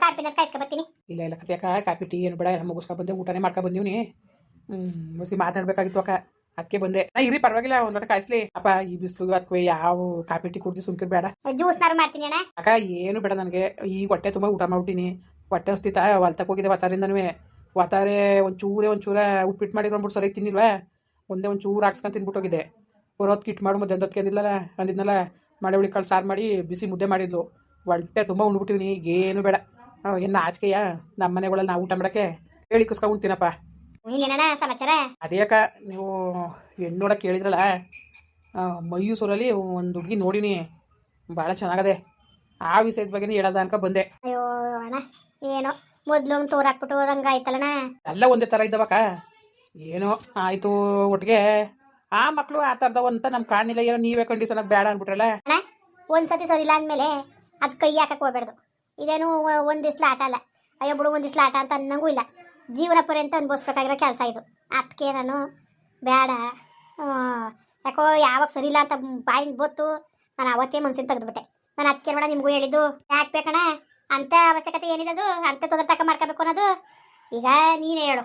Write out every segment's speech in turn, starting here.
ಕಾಪಿನ ಕಾಯಿಸ್ಕೊ ಬರ್ತೀನಿ. ಇಲ್ಲ ಇಲ್ಲ ಕತೆ ಅಕ್ಕ ಕಾಫಿ ಟೀ ಏನು ಬೇಡ ಎಲ್ಲ ಮುಗಿಸ್ಕೊ ಬಂದೆ ಊಟನೇ ಮಾಡ್ಕೊ ಬಂದೀವ್ನಿ. ಮುಸಿ ಮಾತಾಡ್ಬೇಕಾಗಿತ್ತು ಅಕ್ಕ ಅದಕ್ಕೆ ಬಂದೆ. ನಾ ಇರಿ ಪರವಾಗಿಲ್ಲ ಒಂದ್ ಲೋಟ ಕಾಯಿಸ್ಲಿ ಅಪ್ಪ. ಈ ಬಿಸಿಲು ಅಥವಾ ಯಾವ ಕಾಫಿ ಟೀ ಕುಡ್ದು ಸುಮ್ಕಿರ್ ಬೇಡ. ಜ್ಯೂಸ್ನಾರು ಮಾಡ್ತೀನಿ ಅಣ್ಣ. ಅಕ್ಕ ಏನು ಬೇಡ ನನಗೆ. ಈ ಹೊಟ್ಟೆ ತುಂಬ ಊಟ ಮಾಡ್ಬಿಟ್ಟಿನಿ. ಹೊಟ್ಟೆ ಹಸ್ತಿತ್ತ ಹೊಲ್ತಕ್ಕೆ ಹೋಗಿದ್ದೆ ವತಾರಿಂದನೂ. ವತಾರೆ ಒಂಚೂರ ಉಪ್ಪಿಟ್ಟು ಮಾಡಿದ್ರು ಅಂದ್ಬಿಟ್ಟು ಸರಿ ತಿನ್ನಿಲ್ವಾ. ಒಂದೇ ಒಂಚೂರು ಹಾಕ್ಸ್ಕೊಂಡು ತಿನ್ಬಿಟ್ಟೋಗಿದ್ದೆ. ಬರೋದು ಕಿಟ್ ಮಾಡು ಮಧ್ಯಾಹ್ನದಕ್ಕೆ ಅಂದಿದ್ನಲ್ಲ ಮಾಡಿ ಹುಳಿ ಕಾಳು ಸಾರು ಮಾಡಿ ಬಿಸಿ ಮುದ್ದೆ ಮಾಡಿದ್ಲು. ಹೊಟ್ಟೆ ತುಂಬ ಉಂಡ್ಬಿಟ್ಟಿವ್ನಿ. ಏನು ಬೇಡ. ಏನು ಆಚೆಗೆಯ ನಮ್ಮ ಮನೆಗಳಲ್ಲಿ ನಾವು ಊಟ ಮಾಡೋಕ್ಕೆ ಹೇಳಿ ಕುಸ್ಕೊಂಡು ಉಣ್ತೀನಪ್ಪ. ಇನ್ನೇನಣ್ಣ ಸಮಾಚಾರ? ಅದೇ ಅಕ್ಕ ನೀವು ಹೆಣ್ಣು ನೋಡಕ್ಕೆ ಹೇಳಿದ್ರಲ್ಲ, ಮೈಸೂರಲ್ಲಿ ಒಂದು ಹುಡುಗಿ ನೋಡಿನಿ, ಭಾಳ ಚೆನ್ನಾಗದೆ. ಆ ವಿಷಯದ ಬಗ್ಗೆ ಹೇಳೋದ ಅನ್ಕ ಬಂದೆ. ಅಯ್ಯೋ ಅಣ್ಣ ಏನೋ ಮೊದ್ಲು ತೋರ್ ಹಾಕ್ಬಿಟ್ಟು ಹಂಗ ಆಯ್ತಲ್ಲಣ್ಣ. ಎಲ್ಲ ಒಂದೇ ಥರ ಇದ್ದವಕ್ಕ. ಏನೋ ಆಯಿತು ಒಟ್ಟಿಗೆ ಆ ಮಕ್ಕಳು ಆ ಥರದವ ಅಂತ ನಮ್ಗೆ ಕಾಣಲಿಲ್ಲ. ಏನೋ ನೀವೇ ಕಂಡೀಷನಾಗಿ ಬೇಡ ಅಂದ್ಬಿಟ್ರಲ್ಲ ಅಣ್ಣ. ಒಂದ್ಸತಿ ಸರಿ ಇಲ್ಲ ಅಂದಮೇಲೆ ಅದು ಕೈ ಹಾಕಕ್ಕೆ ಹೋಗ್ಬೇಡ್ದು. ಇದೇನು ಒಂದು ದಿವ್ಸ ಆಟ ಅಲ್ಲ. ಅಯ್ಯೋ ಬಿಡು ಒಂದು ದಿವ್ಸ ಆಟ ಅಂತ ಅನ್ನಂಗೂ ಇಲ್ಲ. ಜೀವನ ಪರ್ಯಂತ ಅನ್ಭವಿಸ್ಬೇಕಾಗಿರೋ ಕೆಲಸ ಇದು. ಅದಕ್ಕೆ ನಾನು ಬೇಡ ಯಾಕೋ ಯಾವಾಗ ಸರಿ ಇಲ್ಲ ಅಂತ ಬಾಯಿಂದ ಬೊತ್ತು ನಾನು ಅವತ್ತೇ ಮನ್ಸಿನ ತೆಗೆದುಬಿಟ್ಟೆ. ನಾನು ಅದಕ್ಕೆ ಬೇಡ ನಿಮಗೂ ಹೇಳಿದ್ದು. ಯಾಕೆ ಬೇಕಣ್ಣ ಅಂಥ ಅವಶ್ಯಕತೆ ಏನಿರೋದು? ಅಂಥ ತೊಂದರೆ ತಕ್ಕ ಮಾಡ್ಕೋಬೇಕು ಅನ್ನೋದು. ಈಗ ನೀನೇ ಹೇಳು,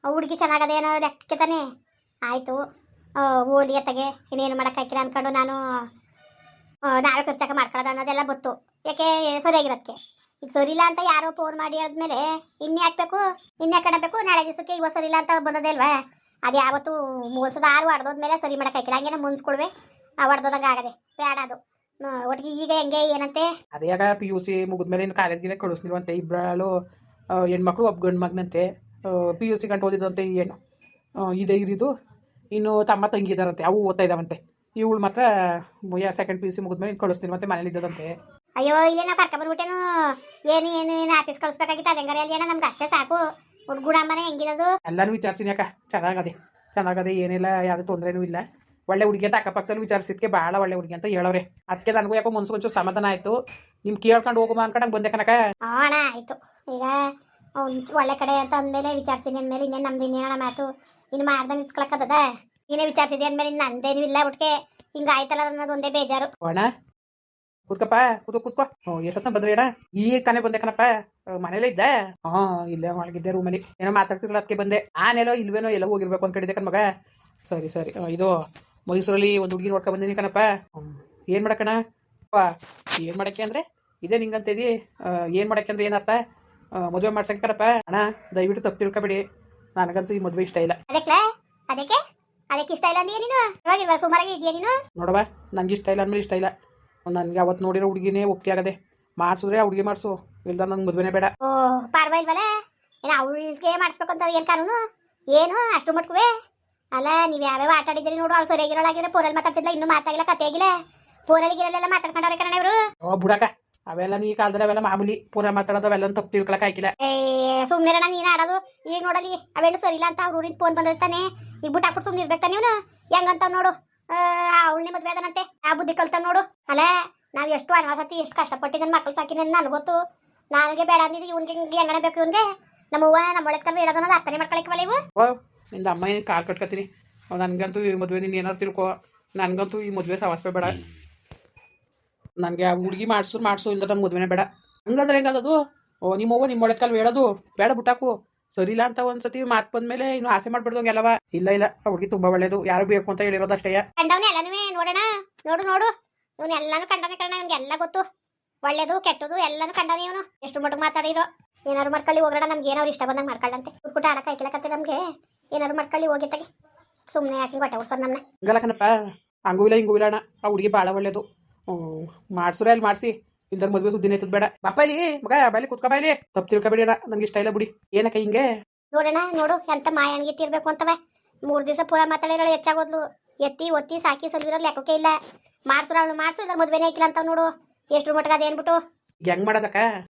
ಹುಡುಗಿ ಚೆನ್ನಾಗದೆ ಅನ್ನೋ ಲೆಕ್ಕಕ್ಕೆ ತಾನೇ ಆಯಿತು. ಓಲಿ ಎತ್ತಗೆ ಇನ್ನೇನು ಮಾಡೋಕ್ಕಾಗಿಲ್ಲ ಅಂದ್ಕೊಂಡು ನಾನು ನಾವೇ ಖರ್ಚಾಕ ಮಾಡ್ಕೊಳ್ಳೋದು ಅನ್ನೋದೆಲ್ಲ ಗೊತ್ತು. ಯಾಕೆ ಸರಿಯಾಗಿರೋದಕ್ಕೆ. ಈಗ ಸರಿ ಇಲ್ಲ ಅಂತ ಯಾರೋ ಫೋನ್ ಮಾಡಿ ಹೇಳಿದ್ಮೇಲೆ ಇನ್ನೇ ಹಾಕ್ಬೇಕು, ಇನ್ನೇ ಕಡಬೇಕು. ನಾಳೆ ದಿವಸಕ್ಕೆ ಇವತ್ತು ಸರಿ ಇಲ್ಲ ಅಂತ ಬಂದದೇ ಅಲ್ವಾ. ಅದು ಯಾವತ್ತು 36 ಹೊಡೆದೋದ್ಮೇಲೆ ಸರಿ ಮಾಡೋಕ್ಕಾಗಿಲ್ಲ. ಹಂಗೇನ ಮುನ್ಸ್ಕೊಡ್ವೆ ಹೊಡೆದೋದಂಗೆ ಆಗದೆ ಬೇಡ ಅದು. ಒಟ್ಟಿಗೆ ಈಗ ಹೆಂಗೆ ಏನಂತೆ? ಅದೇ ಆಗ PUC ಮುಗಿದ್ಮೇಲೆ ಇನ್ನು ಕಾಲೇಜ್ಗೆ ಕಳಿಸ್ನಿಲ್ವಂತೆ. ಇಬ್ಬರು ಹೆಣ್ಮಕ್ಳು ಒಬ್ಬ ಗಂಡು ಮಗನಂತೆ. PUC ಗಂಟು ಓದಿದಂತೆ ಈ ಹೆಣ್ಣು. ಇದೇ ಇರಿದು ಇನ್ನು ತಮ್ಮ ತಂಗಿ ಇದ್ದಾರಂತೆ, ಅವು ಓದ್ತಾ ಇದ್ದಾವಂತೆ. ಇವಳು ಮಾತ್ರ ಸೆಕೆಂಡ್ PUC ಮುಗಿದ್ಮೇಲೆ ಇನ್ನು ಕಳಿಸ್ನಿಲ್ವಂತೆ, ಮನೇಲಿ ಇದ್ದದಂತೆ. ಅಯ್ಯೋ ಇಲ್ಲೇ ನಾವು ಕರ್ಕೊಂಡ್ಬಿಟ್ಬಿಟ್ಟೇನು. ಏನು ಆಫೀಸ್ ಕಳಿಸ್ಬೇಕಾಗಿತ್ತು ಅದಂಗಾರೆ ಅಲ್ಲಿ. ನಮ್ಗೆ ಅಷ್ಟೇ ಸಾಕು. ಹುಡುಗುಣ ಮನೆ ಹೆಂಗಿರೋದು ಎಲ್ಲಾನು ವಿಚಾರಿಸ್ತೀನಿ ಅಕ್ಕ. ಚೆನ್ನಾಗದೆ ಏನಿಲ್ಲ, ಯಾವುದೇ ತೊಂದರೆನೂ ಇಲ್ಲ. ಒಳ್ಳೆ ಹುಡುಗಿ ಅಂತ ಅಕ್ಕಪಕ್ಕದಲ್ಲಿ ವಿಚಾರಿಸಿದ್ಕೆ ಭಾಳ ಒಳ್ಳೆ ಹುಡುಗಿ ಅಂತ ಹೇಳೋರೆ. ಅದಕ್ಕೆ ನನಗೂ ಯಾಕೋ ಮನ್ಸು ಒಂಚೂರು ಸಮಾಧಾನ ಆಯಿತು. ನಿಮ್ಗೆ ಕೇಳ್ಕೊಂಡು ಹೋಗುವ ಅನ್ಕೊಂಡಂಗೆ ಬಂದೆ ಕನಕ. ಅಣ್ಣ ಆಯಿತು. ಈಗ ಒಳ್ಳೆ ಕಡೆ ಅಂತ ಅಂದಮೇಲೆ ವಿಚಾರಿಸಿನಿ ಅಂದಮೇಲೆ ಇನ್ನೇನು ನಮ್ದು ಇನ್ನೇನ ಮಾತು. ಇನ್ನು ಮಾಡ್ದಂಗೆ ಇಸ್ಕೊಳಕ್ಕದ. ನೀನೇ ವಿಚಾರಿಸಿದೆ ಅಂದಮೇಲೆ ಇನ್ನು ನಂದೇನು ಇಲ್ಲ. ಒಟ್ಟಿಗೆ ಹಿಂಗೆ ಆಯ್ತಲ್ಲ ಅನ್ನೋದು ಒಂದೇ ಬೇಜಾರು. ಅಣ್ಣ ಕೂತ್ಕಪ್ಪ, ಕೂತ್ಕೋ. ಎಷ್ಟೊತ್ತ ಬಂದ್ರಿ ಅಣ್ಣ? ಈಗ ತಾನೇ ಬಂದೆ ಕಣಪ್ಪ. ಮನೇಲೇ ಇದ್ದೆ. ಇಲ್ಲೇ ಒಳಗಿದ್ದೆ ರೂಮಲ್ಲಿ. ಏನೋ ಮಾತಾಡ್ತಿರಲ್ಲ ಅದಕ್ಕೆ ಬಂದೆ. ನಾನೆಲ್ಲೋ ಇಲ್ವೇನೋ ಎಲ್ಲ ಹೋಗಿರ್ಬೇಕು ಅನ್ಕೊಂಡಿದ್ದೆ ಕಣ ಮಗ. ಸರಿ ಇದು ಮೈಸೂರಲ್ಲಿ ಒಂದು ಹುಡುಗಿ ನೋಡ್ಕೊ ಬಂದಿನಿ ಕಣಪ್ಪ. ಏನು ಮಾಡಕ್ಕಣ? ಏನು ಮಾಡಕ್ಕೆ ಅಂದರೆ ಇದೇ ನಿಂಗಂತಿದ್ದಿ. ಏನು ಮಾಡಕ್ಕೆ ಅಂದರೆ ಏನರ್ಥ? ಮದುವೆ ಮಾಡ್ಸಕ್ಕೆ ಕಣಪ್ಪ. ಅಣ್ಣ ದಯವಿಟ್ಟು ತಪ್ಪು ತಿಳ್ಕೊಬೇಡಿ. ನನಗಂತೂ ಈ ಮದುವೆ ಇಷ್ಟ ಇಲ್ಲ. ಅದಕ್ಕೆ ಇಷ್ಟ ಇಲ್ಲ ಅಂದೀಯ ನೀನು? ಇವಾಗಿಲ್ವಾ ಸುಮಾರಾಗಿ ಇದೆಯಾ ನೀನು? ನೋಡವ, ನಂಗೆ ಇಷ್ಟ ಇಲ್ಲ ಅಂದಮೇಲೆ ಇಷ್ಟ ಇಲ್ಲ. ನನಗೆ ಅವತ್ತು ನೋಡಿರೋ ಹುಡುಗಿನೇ ಒಪ್ಪಿಗೆ ಆಗದೆ. ಮಾಡಿಸಿದ್ರೆ ಆ ಹುಡುಗಿ ಮಾಡಿಸು, ಇಲ್ದ ನಂಗೆ ಮದುವೆನೇ ಬೇಡ. ಓ ಪರವಾಗಿಲ್ವಲ್ಲ. ಏನು ಅವಳಿಗೆ ಮಾಡಿಸ್ಬೇಕು ಅಂತ ಏನು ಕಾನೂನು? ಏನು ಅಷ್ಟು ಮಟ್ಕುವೆ ಅಲ್ಲ. ನೀವು ಯಾವ್ಯಾವ ಆಟ ಆಡಿದ್ರಿ ನೋಡು. ಅವ್ಳು ಸರಿಯಾಗಿರೋಳಾಗಿರೋ ಫೋನಲ್ಲಿ ಮಾತಾಡ್ತಿದ್ಲ, ಇನ್ನೂ ಮಾತಾಗಿಲ್ಲ, ಕತೆ ಆಗಿಲ್ಲ. ಫೋನಲ್ಲಿ ಗಿರಲೆಲ್ಲ ಮಾತಾಡ್ಕೊಂಡವ್ರೆ ಕಣ ಇವರು. ಬುಡಕ ಅವೆಲ್ಲ ನೀ ಕಾಲದಲ್ಲಿ ಅವೆಲ್ಲ ಮಾಮೂಲಿ. ಪೂರ ಮಾತಾಡೋದು ಅವೆಲ್ಲ ತಪ್ಪು ತಿಳ್ಕೊಳಕ್ ಹಾಕಿಲ್ಲ. ಸುಮ್ಮನೆ ನೀನು ಆಡೋದು. ಈಗ ನೋಡಲಿ ಅವೇನು ಸರಿ ಇಲ್ಲ ಅಂತ ಅವ್ರ ಊರಿಂದ ಫೋನ್ ಬಂದಿರ್ತಾನೆ. ಈಗ ಬಿಟ್ಟು ಹಾಕ್ಬಿಟ್ಟು ಸುಮ್ಮನೆ ಇರ್ಬೇಕಾನೆ ಇವನು. ಹೆಂಗಂತಾವ್ ನೋಡು. ಅವಳನ್ನೇ ಮದುವೆ ಅದನಂತೆ. ಆ ಬುದ್ಧಿ ಕಲ್ತಾವ್ ನೋಡು. ಅಲ್ಲ ನಾವು ಎಷ್ಟು ಅನ್ವಾಸತಿ ಎಷ್ಟು ಕಷ್ಟಪಟ್ಟು ನನ್ನ ಮಕ್ಕಳು ಸಾಕಿನ ನನಗೆ ಗೊತ್ತು. ನನಗೆ ಬೇಡ ಅಂದಿದ್ದು ಇವ್ನಿಗೆ ಹೆಂಗಣ ಬೇಕು ಇವನ್ಗೆ. ನಮ್ಮವ್ವ ನಮ್ಮ ಒಳ್ಳೆ ಕಲ್ವಿ ಹೇಳೋದನ್ನ ಅರ್ಥನೇ ಮಾಡ್ಕೊಳಕ್ವಲ್ಲ ಇವು. ನಿಂದ ಅಮ್ಮ ಏನು ಕಾಲು ಕಟ್ಕೊತೀನಿ. ನನಗಂತೂ ಈ ಮದುವೆ ನೀನು ಏನಾರು ತಿಳ್ಕೊ. ನನಗಂತೂ ಈ ಮದುವೆ ಸವಾಸವೇ ಬೇಡ. ನನಗೆ ಆ ಹುಡುಗಿ ಮಾಡಿಸು ಇಲ್ದ ನಮ್ಮ ಮದುವೆನೇ ಬೇಡ. ಹಂಗಂದ್ರೆ ಹೆಂಗದದು? ನಿಮ್ಮವ್ವ ನಿಮ್ಮ ಒಳ್ಳೆ ಕಲ್ವಿ ಹೇಳೋದು ಬೇಡ, ಬಿಟ್ಟಾಕು. ಸರಿ ಇಲ್ಲ ಅಂತ ಒಂದ್ಸತಿ ಮಾತು ಬಂದ್ಮೇಲೆ ಇನ್ನು ಆಸೆ ಮಾಡ್ಬಿಡ್ದಂಗೆ ಎಲ್ಲವ. ಇಲ್ಲ ಆ ಹುಡುಗಿ ತುಂಬಾ ಒಳ್ಳೇದು. ಯಾರು ಬೇಕು ಅಂತ ಹೇಳಿರೋದು ಅಷ್ಟೇ. ಕಂಡವನೇ ಎಲ್ಲನೂ ನೋಡೋಣ. ನೋಡು ಇವನು ಎಲ್ಲಾನು ಕಂಡವನೇ ಕಣ. ಇವ್ನಿಗೆಲ್ಲ ಗೊತ್ತು. ಒಳ್ಳೇದು ಕೆಟ್ಟದು ಎಲ್ಲಾನು ಕಂಡವನೇ ಇವನು. ಎಷ್ಟು ಮಟ್ಟಿಗೆ ಮಾತಾಡಿರೋ. ಏನಾರು ಮಾಡ್ಕೊಳ್ಳಿ ಹೋಗೋಣ. ನಮ್ಗೆ ಏನಾದ್ರು ಇಷ್ಟ ಬಂದಂಗೆ ಮಾಡ್ಕೊಳ್ಳಂತೆ. ಕುಟ್ಟ ಆಡಕ್ಕೆ ಹಾಕಿಲಕತ್ತೆ ನಮಗೆ. ಏನಾರು ಮಾಡ್ಕೊಳ್ಳಿ ಹೋಗಿತ್ತಾಗೆ. ಸುಮ್ಮನೆ ಯಾಕೆ ಬಟ್ಟೆ ಉಡ್ಸೋದು ನಮ್ಮನ್ನ. ಹಂಗಲ್ಲ ಕಣಪ್ಪ, ಹಂಗೂ ಇಲ್ಲ ಹಿಂಗೂ ಇಲ್ಲ ಅಣ್ಣ. ಆ ಹುಡುಗಿ ಭಾಳ ಒಳ್ಳೇದು. ಮಾಡಿಸ್ರೆ ಅಲ್ಲಿ ಮಾಡಿಸಿ, ಇಲ್ದಾರ ಮದುವೆ ಸುದ್ದಿನ ಐತದ ಬೇಡ. ಬಾಪಲಿ ಮಗ ಬಾಲಿ ಕುತ್ಕೊ ಬಾಯ್ಲಿ. ತಪ್ಪು ತಿಳ್ಕೊಬೇಡಿ ಅಣ್ಣ, ನಂಗೆ ಇಷ್ಟ ಇಲ್ಲ ಬಿಡಿ. ಏನಕ್ಕ ಹಿಂಗೆ? ನೋಡೋಣ ನೋಡು ಎಂತ ಮಾಯಣ್ಗಿತ್ತಿ ಇರ್ಬೇಕು ಅಂತವೆ. 3 ದಿವಸ ಪೂರ ಮಾತಾಡಿರೋಳು ಹೆಚ್ಚಾಗೋದ್ಲು. ಎತ್ತಿ ಒತ್ತಿ ಸಾಕಿ ಸಲ್ವಿರೋ ಲೆಕ್ಕಕ್ಕೆ ಇಲ್ಲ. ಅವಳು ಮಾಡಿಸು ಇಲ್ಲ ಮದುವೆನೇ ಹಾಕಿಲ್ಲ ಅಂತ ನೋಡು. ಎಷ್ಟು ಮಟ್ಟಿಗೆ ಅದೇನ್ಬಿಟ್ಟು ಹೆಂಗ್ ಮಾಡೋದಕ್ಕ?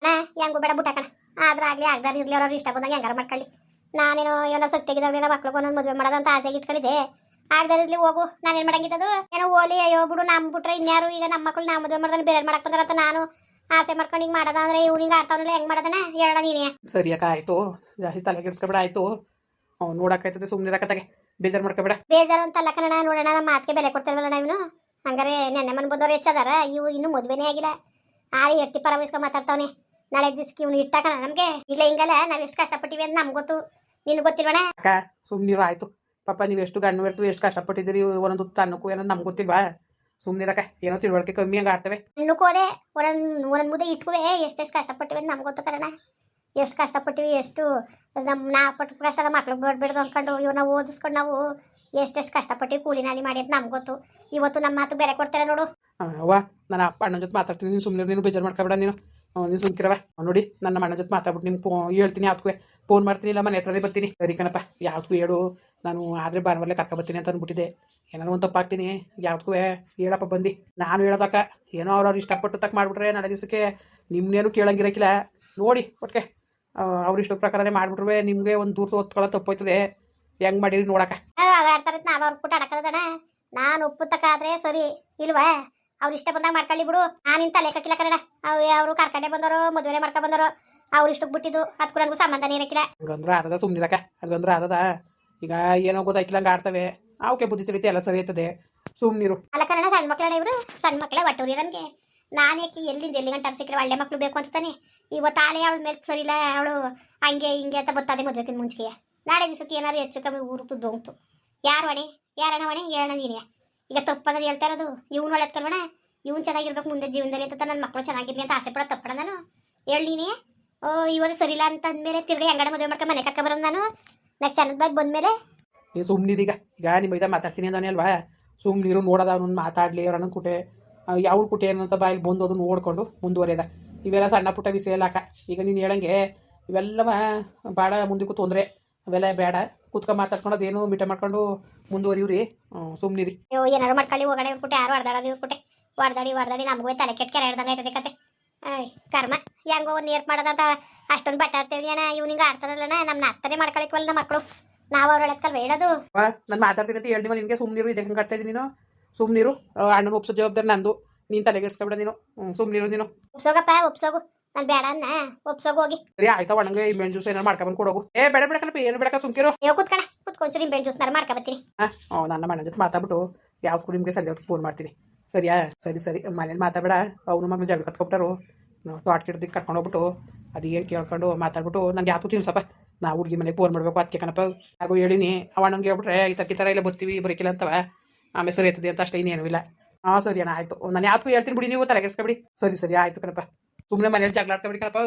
ಹೆಂಗು ಬೇಡ ಬಿಟ್ಟಾಕಣ. ಆದ್ರೆ ಆಗ್ಲಿ ಆಗ್ದಾರ ಇರ್ಲಿ, ಅವ್ರವ್ರು ಇಷ್ಟ ಬಂದಾಗ ಹೆಂಗಾರ ಮಾಡ್ಕೊಳ್ಳಿ. ನಾನೇನೋ ಏನೋ ಸತ್ತೆಗಿದಾಗ ಮಕ್ಳಿಗೆ ನಾನು ಮದುವೆ ಮಾಡೋದಂತ ಆಸೆಗೆ ಇಟ್ಕೊಂಡಿದ್ದೆ. ಆಗ್ದಾರ ಇರ್ಲಿ ಹೋಗು. ನಾನೇನು ಮಾಡಂಗಿದ್ದದು? ಏನೋ ಓಲಿ ಅಯ್ಯೋ ಬಿಡು ನಮ್ ಬಿಟ್ರೆ ಇನ್ಯಾರು. ಈಗ ನಮ್ಮ ಮಕ್ಳು ನಾ ಮದುವೆ ಮಾಡ್ದಂಗೆ ಬೇರೆ ಮಾಡಕ್ ಬಂದಾರಂತ ನಾನು ಆಸೆ ಮಾಡ್ಕೊಂಡು ಹಿಂಗೆ ಮಾಡೋದ ಅಂದ್ರೆ ಇವ್ನಿಗೆ ಆಡ್ತಾವನಲ್ಲ. ಹೆಂಗ್ ಮಾಡೋದನ ಹೇಳ ನೀನೇ. ಸರಿ ಅಕ್ಕ ಆಯ್ತು, ಜಾಸ್ತಿ ತಲೆ ಕೆಡ್ಸ್ಕೊಬೇಡ ಆಯ್ತು. ನೋಡಕ್ಕಾಯ್ತದೆ, ಸುಮ್ಮನೆ ಇರಕತ್ತಾಗೆ. ಬೇಜಾರು ಮಾಡ್ಕೊಬೇಡ. ಬೇಜಾರು ಅಂತಲ್ಲ ಕಣ. ನೋಡೋಣ ನಮ್ಮ ಮಾತಿಗೆ ಬೆಲೆ ಕೊಡ್ತಿಲ್ವಲ್ಲ ನಾವಿನ್ನು. ಹಂಗಾರೆ ನೆನ್ನೆ ಮನೆ ಬಂದವ್ರು ಹೆಚ್ಚದಾರ. ಇವು ಇನ್ನೂ ಮದುವೆನೇ ಆಗಿಲ್ಲ. ಆರಿ ಎಡ್ತಿ ಪರ ವಹಿಸ್ಕೊಂಡು ಮಾತಾಡ್ತಾವನೆ. ನಾಳೆ ದಿವ್ಸಕ್ಕೆ ಇವ್ನು ಇಟ್ಟಾಕಣ ನಮಗೆ ಇಲ್ಲ ಹಿಂಗಲ್ಲ ನಾವು ಎಷ್ಟು ಕಷ್ಟಪಟ್ಟಿವಿ ಅಂತ ನಮ್ಗೆ ಗೊತ್ತು ನಿನ್ಗೆ ಗೊತ್ತಿಲ್ವಣ ಅಕ್ಕ ಸುಮ್ಮನಿರು ಆಯಿತು ಪಾಪ ನೀವು ಎಷ್ಟು ಗಂಡು ಬೆರ್ತು ಎಷ್ಟು ಕಷ್ಟಪಟ್ಟಿದ್ದೀರಿ ಒಂದೊಂದು ತನ್ನಕ್ಕೂ ಏನೋ ನಮ್ಗೆ ಗೊತ್ತಿಲ್ವಾ ಸುಮ್ಮನಿರಕ್ಕ ಏನೋ ತಿಳುವಳಿಕೆ ಕಮ್ಮಿ ಹಂಗೆ ಆಡ್ತವೆ ಹಣ್ಣಕ್ಕೆ ಹೋದೆ ಒಂದೊಂದು ಮುದ್ದೆ ಇಟ್ಕುವೆ ಎಷ್ಟೆಷ್ಟು ಕಷ್ಟಪಟ್ಟಿವಿ ಅಂತ ನಮ್ಗೆ ಗೊತ್ತು ಕಣ ಎಷ್ಟು ಕಷ್ಟಪಟ್ಟಿವಿ ಎಷ್ಟು ನಾವು ಪಟ್ಟು ಕಷ್ಟ ನಮ್ಮ ಮಕ್ಳಿಗೆ ಬಿಡ್ಬಿಡ್ದು ಅಂದ್ಕೊಂಡು ಇವ್ರನ್ನ ಓದಿಸ್ಕೊಂಡು ನಾವು ಎಷ್ಟೆಷ್ಟು ಕಷ್ಟಪಟ್ಟಿವಿ ಕೂಲಿ ನಾಲಿ ಮಾಡಿ ಅಂತ ನಮ್ಗೆ ಗೊತ್ತು ಇವತ್ತು ನಮ್ಮ ಮಾತು ಬೇರೆ ಕೊಡ್ತಾರೆ ನೋಡು ಅವ್ವ ನಾನು ಅಪ್ಪ ಅಣ್ಣನ ಜೊತೆ ಮಾತಾಡ್ತೀನಿ ನೀನು ಸುಮ್ಮನೆ ನೀನು ಬೇಜಾರು ಮಾಡ್ಕೊಬೇಡ ನೀನು ನೀನು ಸುಮ್ಕಿರವ ನೋಡಿ ನನ್ನ ಅಣ್ಣನ ಜೊತೆ ಮಾತಾಡ್ಬಿಟ್ಟು ನಿಮ್ಗೆ ಹೇಳ್ತೀನಿ ಯಾವ್ದಕ್ಕೂ ಫೋನ್ ಮಾಡ್ತೀನಿ ಇಲ್ಲ ಮನೆ ಹತ್ರನೇ ಬರ್ತೀನಿ ಸರಿ ಕಣಪ್ಪ ಯಾವ್ದಕ್ಕೂ ಹೇಳು ನಾನು ಆದರೆ ಭಾನುವಾರಲೇ ಕರ್ಕೊಬರ್ತೀನಿ ಅಂತ ಅಂದ್ಬಿಟ್ಟಿದ್ದೆ ಏನಾದ್ರು ಒಂದು ತಪ್ಪಾಗ್ತೀನಿ ಯಾವ್ದಕ್ಕೂ ಹೇಳಪ್ಪ ಬಂದು ನಾನು ಹೇಳೋದಕ್ಕ ಏನೋ ಅವ್ರವ್ರು ಇಷ್ಟಪಟ್ಟು ತಕ್ಕ ಮಾಡಿಬಿಟ್ರೆ ನಾಳೆ ದಿವಸಕ್ಕೆ ನಿಮ್ಮನ್ನೇನು ಕೇಳಂಗಿರಕ್ಕಿಲ್ಲ ನೋಡಿ ಒಟ್ಟಿಗೆ ಅವ್ರ ಇಷ್ಟ ಪ್ರಕಾರನೇ ಮಾಡಿಬಿಟ್ರೆ ನಿಮಗೆ ಒಂದು ದೂರ ಹೊತ್ಕೊಳ್ಳೋ ತಪ್ಪೋಯ್ತದೆ ಹೆಂಗೆ ಮಾಡಿರಿ ನೋಡಕ್ಕ ಆಡ್ತಾರೆ ನಾವು ಅವ್ರ ಪುಟ್ಟ ಅಡಕದಣ ನಾನು ಒಪ್ಪುತ್ತಕ್ಕಾದ್ರೆ ಸರಿ ಇಲ್ವಾ ಅವ್ರು ಇಷ್ಟ ಬಂದಾಗ ಮಾಡ್ಕೊಳ್ಳಿ ಬಿಡು ನಾನಿಂತ ಲೆಕ್ಕಕ್ಕಿಲ್ಲ ಕನ್ನಡ ಅವರು ಕರ್ಕಂಡೆ ಬಂದವರು ಮದುವೆ ಮಾಡ್ಕೊ ಬಂದವರು ಅವ್ರು ಇಷ್ಟಕ್ಕೆ ಬಿಟ್ಟಿದ್ದು ಅದಕ್ಕೂ ನನಗೂ ಸಂಬಂಧನೇ ಇರಕ್ಕಿಲ್ಲ ಹಂಗಂದ್ರೆ ಆದದ ಸುಮ್ಮನಿರಕ್ಕ ಹಂಗಂದ್ರೆ ಆದದ ಈಗ ಏನೋ ಗೊತ್ತಾಯ್ಕಿಲ್ಲ ಹಂಗೆ ಆಡ್ತವೆ ಅವಕ್ಕೆ ಬುದ್ಧಿ ತಿಳಿತೆ ಎಲ್ಲ ಸರಿ ಆಯ್ತದೆ ಸುಮ್ಮನಿರು ಅಲ್ಲ ಕನ್ನಡ ಸಣ್ಣ ಮಕ್ಕಳ ಇವರು ಸಣ್ಣ ಮಕ್ಕಳೇ ಒಟ್ಟವ್ರಿ ನನಗೆ ನಾನೇಕೆ ಎಲ್ಲಿಂದ ಎಲ್ಲಿ ಗಂಟೆ ಸಿಕ್ಕರೆ ಒಳ್ಳೆ ಮಕ್ಕಳು ಬೇಕು ಅಂತ ತಾನೆ ಇವತ್ತಾಳೆ ಅವಳ ಮೇಲೆ ಸರಿಲ್ಲ ಅವಳು ಹಂಗೆ ಹಿಂಗೆ ಅಂತ ಬತ್ತದೆ ಮದುವೆಕಿನ ಮುಂಚೆಗೆ ನಾಳೆ ದಿವಸಕ್ಕೆ ಏನಾದ್ರು ಹೆಚ್ಚು ಕಮ್ಮಿ ಊರುತ್ತು ದೋಂತು ಯಾರು ಹೊಣೆ ಯಾರಣ್ಣ ಹೊಣೆ ಹೇಳೋಣ ನೀನೇ ಈಗ ತಪ್ಪನ್ನೋದು ಹೇಳ್ತಾ ಇರೋದು ಇವ್ನು ಒಳ್ಳೆತ್ಕಲ್ವಣ ಇವ್ನು ಚೆನ್ನಾಗಿರ್ಬೇಕು ಮುಂದೆ ಜೀವನದಲ್ಲಿ ಅಂತ ನನ್ನ ಮಕ್ಕಳು ಚೆನ್ನಾಗಿರ್ಲಿ ಅಂತ ಆಸೆ ಪಡೋದು ತಪ್ಪಣ ನಾನು ಹೇಳಿ ನೀನೇ ಇವತ್ತು ಸರಿಲ್ಲ ಅಂತ ಅಂದಮೇಲೆ ತಿರ್ಗಿ ಹೆಂಗಡೆ ಮದುವೆ ಮಾಡ್ಕೊಂಡು ಮನೆ ಕರ್ಕ ಬರೋದು ನಾನು ಚೆನ್ನಾಗಿ ಬಂದಮೇಲೆ ನೀವು ಸುಮ್ಮನಿರೀಗ ಈಗ ನಿಮ್ಮ ಇದ ಮಾತಾಡ್ತೀನಿ ಅಂದಾನೆ ಅಲ್ವಾ ಸುಮ್ಮನಿರು ನೋಡೋದ ಅವ್ನು ಮಾತಾಡಲಿ ಅವ್ರ ಅಣ್ಣನ ಕುಟೆ ಯಾವ ಕುಟೆ ಏನಂತ ಬಾಯಲ್ಲಿ ಬಂದು ಅದನ್ನು ನೋಡ್ಕೊಂಡು ಮುಂದುವರಿಯೋದ ಇವೆಲ್ಲ ಸಣ್ಣ ಪುಟ್ಟ ವಿಷಯ ಎಲ್ಲ ಈಗ ನೀನು ಹೇಳಂಗೆ ಇವೆಲ್ಲವ ಭಾಳ ಮುಂದಕ್ಕೂ ತೊಂದರೆ ಅವೆಲ್ಲ ಬೇಡ ಕೂತ್ಕೊಂಡು ಮಾತಾಡ್ಕೊಂಡು ಅದೇನು ಮೀಟ ಮಾಡ್ಕೊಂಡು ಮುಂದುವರಿವ್ರಿ ಸುಮ್ಮನಿರಿ ಅಯ್ಯೋ ಏನಾರು ಮಾಡ್ಕೊಳ್ಳಿ ಹೋಗಡೆ ಇವ್ರು ಯಾರು ಹೊಡೆದಾಡೋದು ಇವ್ರು ಕುಟೆ ಹೊಡೆದಾಡಿ ನಮಗೂ ತಲೆ ಕೆಟ್ಟ ಕೆರೆ ಹಿಡ್ದಂಗೆ ಆಯ್ತದೆ ಕತೆ ಕರ್ಮ ಹೆಂಗೋ ಒಂದು ಏರ್ಪ್ ಮಾಡೋದಂತ ಅಷ್ಟೊಂದು ಬಟ್ಟ ಆಡ್ತೇವಿ ಅಣ್ಣ ಇವ್ ನಿಂಗೆ ಆಡ್ತಾರಲ್ಲಣ್ಣ ನಮ್ಮ ನಾಷ್ಟಾನೆ ಮಾಡ್ಕೊಳಿಕ್ವಲ್ಲ ನಮ್ಮ ಮಕ್ಕಳು ನಾವು ಅವ್ರ ಒಳಕ್ಕಲ್ವ ಹೇಳೋದು ನಾನು ಮಾತಾಡ್ತೀನಿ ಅಂತ ಹೇಳಿ ನಿನಗೆ ಸುಮ್ಮನಿರು ಇದೆ ಹಂಗೆ ಆಡ್ತಾ ಇದ್ದೀನಿ ನೀನು ಸುಮ್ಮನಿರು ಅಣ್ಣನ ಒಪ್ಸೋ ಜವಾಬ್ದಾರಿ ನಂದು ನೀನು ತಲೆಗೆಡ್ಸ್ಕೊಬಿಡ ನೀನು ಸುಮ್ಮನಿರು ನೀನು ಒಪ್ಸೋಗಪ್ಪ ಒಪ್ಸೋಗು ನಾನು ಬೇಡ ಅನ್ನ ಒಪ್ಸೋಗು ಹೋಗಿ ಸರಿ ಆಯ್ತಾ ಒಣಗೆ ಈ ಮೆಣ್ ಜ್ಯೂಸ್ ಏನಾರು ಮಾಡ್ಕೊಂಬಂದು ಕೊಡೋಗು ಬೇಡ ಬೇಡಕಲ್ಪ ಏನು ಬೇಡಕ ಸುಮ್ಕಿರು ಅಯ್ಯೋ ಕುತ್ಕೊಂಚು ನಿಂಬೆ ಜ್ಯೂಸ್ನಾರು ಮಾಡ್ಕೊಬತ್ತೀನಿ ನನ್ನ ಮನೆ ಜೊತೆ ಮಾತಾಡ್ಬಿಟ್ಟು ಯಾವ್ದು ನಿಮಗೆ ಸಂಜೆ ಹೊತ್ತಿಗೆ ಫೋನ್ ಮಾಡ್ತೀನಿ ಸರಿಯಾ ಸರಿ ಮನೇಲಿ ಮಾತಾಡಬೇಡ ಅವನು ಮಗನ ಜಗಳ ಕತ್ಕೊಬಿಟ್ಟಾರು ತೋಟ ಕಿಡ್ದಿಕ್ಕೆ ಕರ್ಕೊಂಡು ಹೋಗ್ಬಿಟ್ಟು ಅದು ಏನು ಕೇಳ್ಕೊಂಡು ಮಾತಾಡ್ಬಿಟ್ಟು ನನಗೆ ಯಾವುದು ತಿನ್ಸಪ್ಪ ನಾ ಹುಡುಗಿ ಮನೆಗೆ ಫೋನ್ ಮಾಡಬೇಕು ಅದಕ್ಕೆ ಕಣಪ್ಪ ಯಾರಿಗೂ ಹೇಳಿನಿ ಅವ ನಂಗೆ ಹೇಳ್ಬಿಟ್ರೆ ಈ ಥರ ಇಲ್ಲ ಬರ್ತೀವಿ ಬರೋಕಿಲ್ಲ ಅಂತವ ಆಮೇಲೆ ಸರಿ ಆಯ್ತದೆ ಅಂತ ಅಷ್ಟೇ ಇನ್ನೇನು ಇಲ್ಲ ಸರಿ ಅಣ್ಣ ಆಯಿತು ನಾನು ಯಾವ್ದು ಹೇಳ್ತೀನಿ ಬಿಡಿ ನೀವು ತಲೆಗೆಡ್ಸ್ಕೊಬಿಡಿ ಸರಿ ಆಯಿತು ಕಣಪ್ಪ ಸುಮ್ಮನೆ ಮನೇಲಿ ಜಗಳ ಆಡ್ಕೊಬಿಡಿ ಕಣಪ್ಪ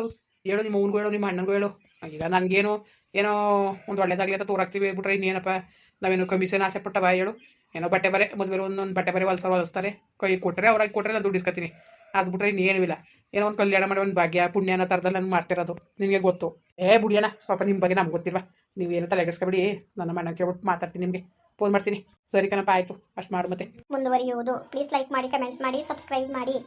ಹೇಳು ನಿಮ್ಮ ಅವ್ನಿಗೂ ಹೇಳು ನಿಮ್ಮ ಅಣ್ಣನಿಗೂ ಹೇಳು ಈಗ ನನಗೇನು ಏನೋ ಒಂದು ಒಳ್ಳೇದಾಗಲಿ ಅಂತ ತೋರಾಕ್ತೀವಿ ಬಿಟ್ರೆ ಇನ್ನೇನಪ್ಪ ನಾವೇನು ಕಮಿಷನ್ ಆಸೆ ಪಟ್ಟವ ಹೇಳು ಏನೋ ಬಟ್ಟೆ ಬರೆ ಮದುವೆ ಒಂದೊಂದು ಬಟ್ಟೆ ಬರೆ ಹೊಲಿಸ್ತಾರೆ ಕೈ ಕೊಟ್ಟರೆ ಅವ್ರಾಗಿ ಕೊಟ್ಟರೆ ನಾನು ದುಡ್ಡು ಇಸ್ಕೊತೀನಿ ಅದು ಬಿಟ್ರೆ ಇನ್ನೇನು ಇಲ್ಲ ಏನೋ ಒಂದು ಕಲ್ಯಾಣ ಮಾಡಿ ಒಂದು ಭಾಗ್ಯ ಪುಣ್ಯ ಅನ್ನೋ ಥರದಲ್ಲಿ ನಾನು ಮಾಡ್ತಿರೋದು ನಿನಗೆ ಗೊತ್ತು ಬುಡಿಯೋಣ ಪಾಪ ನಿಮ್ಮ ಬಗ್ಗೆ ನಮ್ಗೆ ಗೊತ್ತಿಲ್ವಾ ನೀವು ಏನೋ ತಲೆಗೆಡ್ಸ್ಕೊಬಿಡಿ ನನ್ನ ಮಣ್ಣಕ್ಕೆ ಕೇಳ್ಬಿಟ್ಟು ಮಾತಾಡ್ತೀನಿ ನಿಮಗೆ ಫೋನ್ ಮಾಡ್ತೀನಿ ಸರಿ ಕಣಪ್ಪ ಆಯಿತು ಅಷ್ಟು ಮಾಡು ಮತ್ತೆ ಮುಂದುವರಿಯುವುದು ಪ್ಲೀಸ್ ಲೈಕ್ ಮಾಡಿ ಕಮೆಂಟ್ ಮಾಡಿ ಸಬ್ಸ್ಕ್ರೈಬ್ ಮಾಡಿ